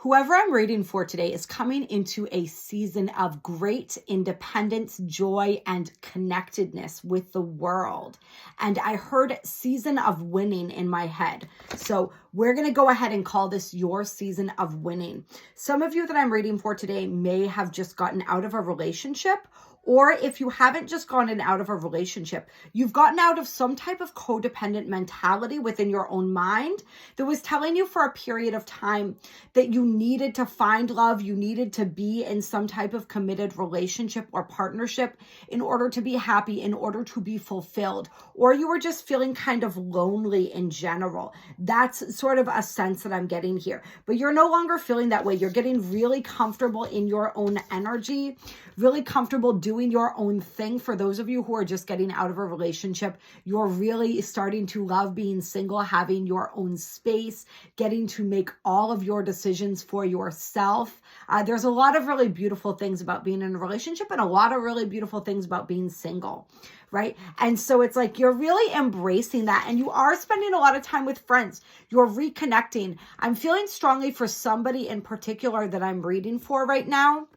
Whoever I'm reading for today is coming into a season of great independence, joy, and connectedness with the world. And I heard season of winning in my head. So we're going to go ahead and call this your season of winning. Some of you that I'm reading for today may have just gotten out of a relationship, or if you haven't just gotten out of a relationship, you've gotten out of some type of codependent mentality within your own mind that was telling you for a period of time that you needed to find love, you needed to be in some type of committed relationship or partnership in order to be happy, in order to be fulfilled, or you were just feeling kind of lonely in general. That's sort of a sense that I'm getting here. But you're no longer feeling that way. You're getting really comfortable in your own energy, really comfortable doing your own thing. For those of you who are just getting out of a relationship, you're really starting to love being single, having your own space, getting to make all of your decisions for yourself. There's a lot of really beautiful things about being in a relationship and a lot of really beautiful things about being single, right? And so it's like you're really embracing that, and you are spending a lot of time with friends. You're reconnecting. I'm feeling strongly for somebody in particular that I'm reading for right now.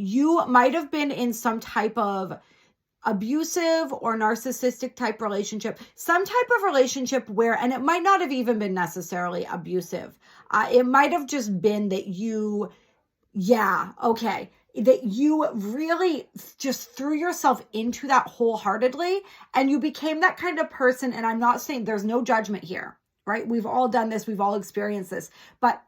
You might have been in some type of abusive or narcissistic type relationship, some type of relationship where, and it might not have even been necessarily abusive. It might have just been that that you really just threw yourself into that wholeheartely, and you became that kind of person. And I'm not saying, there's no judgment here, right? We've all done this. We've all experienced this. But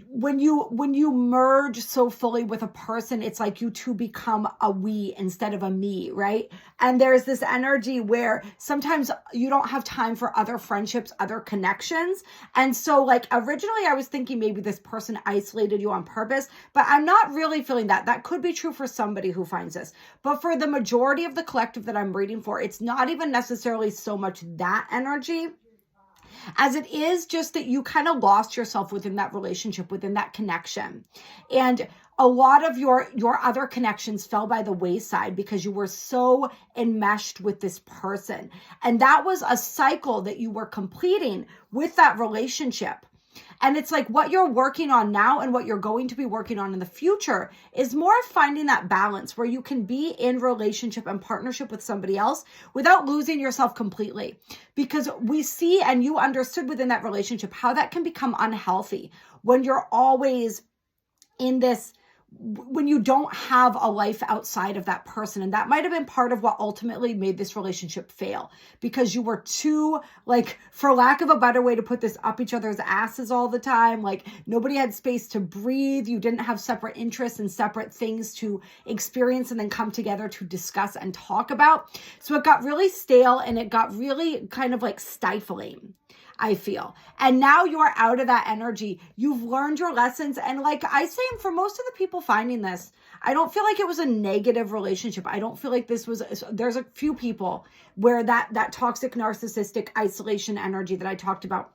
when you merge so fully with a person, it's like you two become a we instead of a me, right? And there's this energy where sometimes you don't have time for other friendships, other connections. And so like originally I was thinking maybe this person isolated you on purpose, but I'm not really feeling that. That could be true for somebody who finds this. But for the majority of the collective that I'm reading for, it's not even necessarily so much that energy as it is just that you kind of lost yourself within that relationship, within that connection. And a lot of your other connections fell by the wayside because you were so enmeshed with this person. And that was a cycle that you were completing with that relationship. And it's like what you're working on now and what you're going to be working on in the future is more of finding that balance where you can be in relationship and partnership with somebody else without losing yourself completely. Because we see, and you understood within that relationship, how that can become unhealthy when you're always in this, when you don't have a life outside of that person. And that might have been part of what ultimately made this relationship fail, because you were too, like, for lack of a better way to put this, up each other's asses all the time. Like nobody had space to breathe. You didn't have separate interests and separate things to experience and then come together to discuss and talk about. So it got really stale and it got really kind of like stifling, I feel. And now you're out of that energy. You've learned your lessons. And like I say, for most of the people finding this, I don't feel like it was a negative relationship. I don't feel like this was, there's a few people where that toxic, narcissistic isolation energy that I talked about,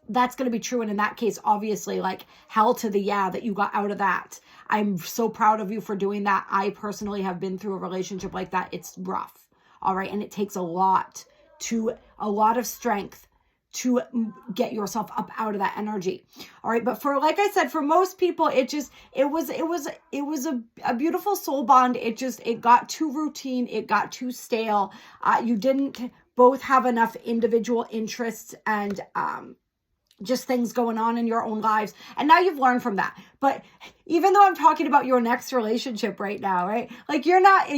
that's going to be true. And in that case, obviously, like hell to the yeah that you got out of that. I'm so proud of you for doing that. I personally have been through a relationship like that. It's rough. All right. And it takes a lot of strength to get yourself up out of that energy. All right. But for, like I said, for most people, it was a beautiful soul bond. It got too routine. It got too stale. You didn't both have enough individual interests and, just things going on in your own lives. And now you've learned from that. But even though I'm talking about your next relationship right now, right? Like you're not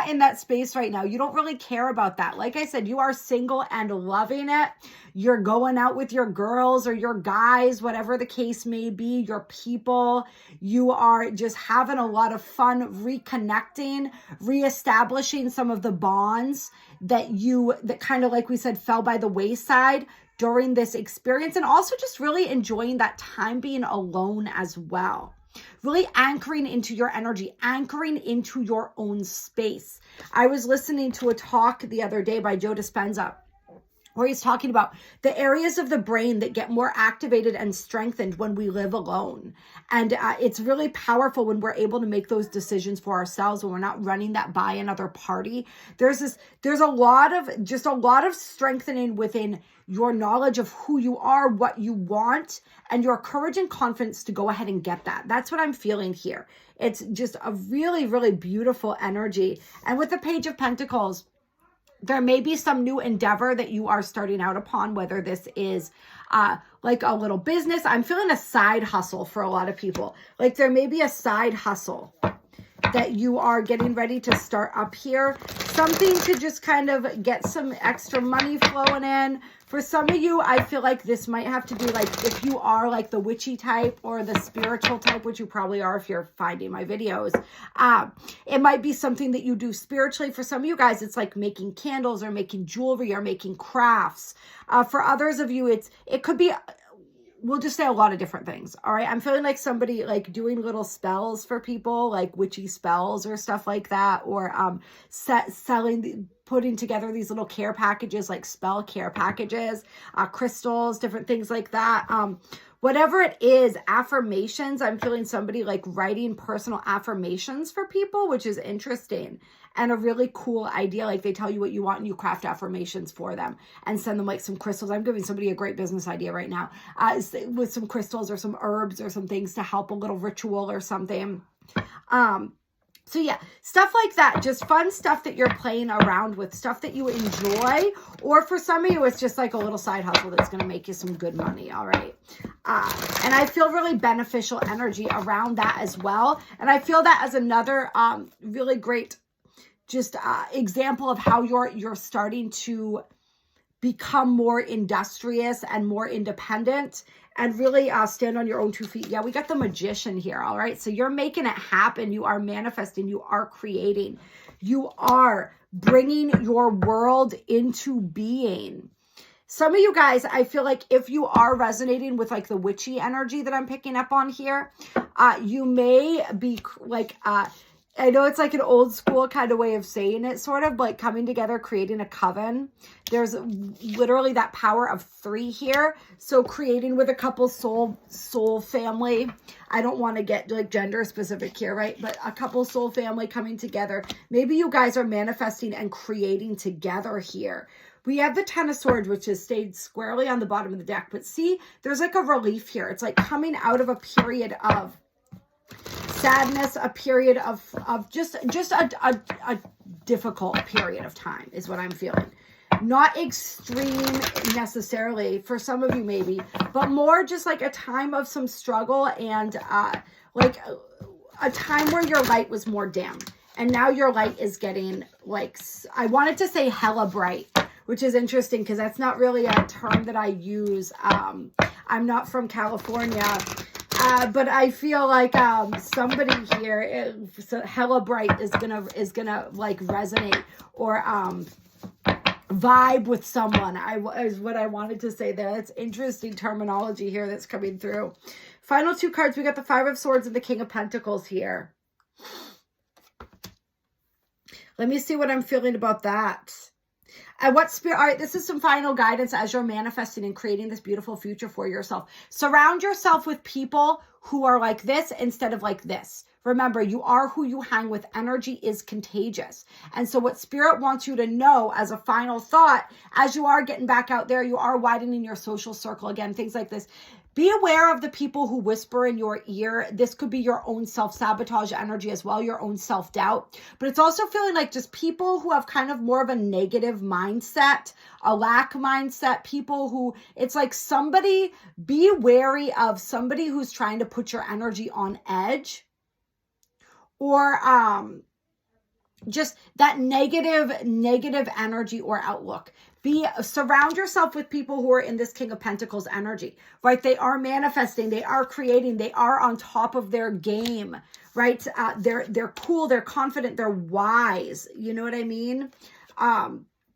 in that space right now. You don't really care about that. Like I said, you are single and loving it. You're going out with your girls or your guys, whatever the case may be, your people. You are just having a lot of fun reconnecting, reestablishing some of the bonds that kind of, like we said, fell by the wayside during this experience, and also just really enjoying that time being alone as well. Really anchoring into your energy, anchoring into your own space. I was listening to a talk the other day by Joe Dispenza, where he's talking about the areas of the brain that get more activated and strengthened when we live alone. And it's really powerful when we're able to make those decisions for ourselves, when we're not running that by another party. There's a lot of strengthening within your knowledge of who you are, what you want, and your courage and confidence to go ahead and get that. That's what I'm feeling here. It's just a really, really beautiful energy. And with the Page of Pentacles, there may be some new endeavor that you are starting out upon, whether this is like a little business. I'm feeling a side hustle for a lot of people. Like there may be a side hustle that you are getting ready to start up here. Something to just kind of get some extra money flowing in. For some of you, I feel like this might have to do like if you are like the witchy type or the spiritual type, which you probably are if you're finding my videos. It might be something that you do spiritually. For some of you guys, it's like making candles or making jewelry or making crafts. For others of you, it could be, we'll just say a lot of different things. All right. I'm feeling like somebody like doing little spells for people, like witchy spells or stuff like that, or putting together these little care packages, like spell care packages, crystals, different things like that. Whatever it is, affirmations. I'm feeling somebody like writing personal affirmations for people, which is interesting and a really cool idea. Like they tell you what you want and you craft affirmations for them and send them like some crystals. I'm giving somebody a great business idea right now with some crystals or some herbs or some things to help a little ritual or something. So yeah, stuff like that, just fun stuff that you're playing around with, stuff that you enjoy, or for some of you, it's just like a little side hustle that's going to make you some good money, all right? And I feel really beneficial energy around that as well. And I feel that as another really great just example of how you're starting to become more industrious and more independent and really stand on your own 2 feet. Yeah, we got the Magician here, all right? So you're making it happen. You are manifesting. You are creating. You are bringing your world into being. Some of you guys, I feel like if you are resonating with like the witchy energy that I'm picking up on here, you may be like... I know it's like an old school kind of way of saying it, sort of like coming together, creating a coven. There's literally that power of 3 here. So creating with a couple soul family. I don't want to get like gender specific here, right? But a couple soul family coming together. Maybe you guys are manifesting and creating together here. We have the Ten of Swords, which has stayed squarely on the bottom of the deck. But see, there's like a relief here. It's like coming out of a period of sadness, a period of just a difficult period of time is what I'm feeling. Not extreme necessarily for some of you maybe, but more just like a time of some struggle and like a time where your light was more dim. And now your light is getting like, I wanted to say hella bright, which is interesting because that's not really a term that I use. I'm not from California. But I feel like somebody here, hella bright is gonna like resonate or vibe with someone. Is what I wanted to say there. That's interesting terminology here that's coming through. Final 2 cards. We got the 5 of Swords and the King of Pentacles here. Let me see what I'm feeling about that. And what spirit, all right, this is some final guidance as you're manifesting and creating this beautiful future for yourself. Surround yourself with people who are like this instead of like this. Remember, you are who you hang with. Energy is contagious. And so what spirit wants you to know as a final thought, as you are getting back out there, you are widening your social circle again, things like this. Be aware of the people who whisper in your ear. This could be your own self-sabotage energy as well, your own self-doubt. But it's also feeling like just people who have kind of more of a negative mindset, a lack mindset, people who, it's like somebody, be wary of somebody who's trying to put your energy on edge or just that negative energy or outlook. Surround yourself with people who are in this King of Pentacles energy, right? They are manifesting, they are creating, they are on top of their game, right? They're cool, they're confident, they're wise. You know what I mean?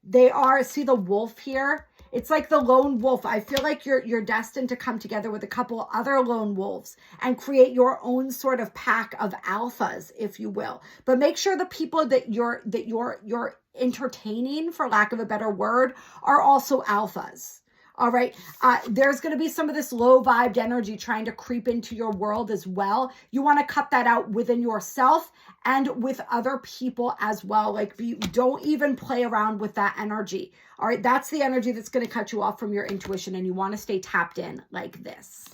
They are, see the wolf here? It's like the lone wolf. I feel like you're destined to come together with a couple other lone wolves and create your own sort of pack of alphas, if you will. But make sure the people that you're entertaining, for lack of a better word, are also alphas. All right. There's going to be some of this low vibed energy trying to creep into your world as well. You want to cut that out within yourself and with other people as well. Like, don't even play around with that energy. All right. That's the energy that's going to cut you off from your intuition, and you want to stay tapped in like this.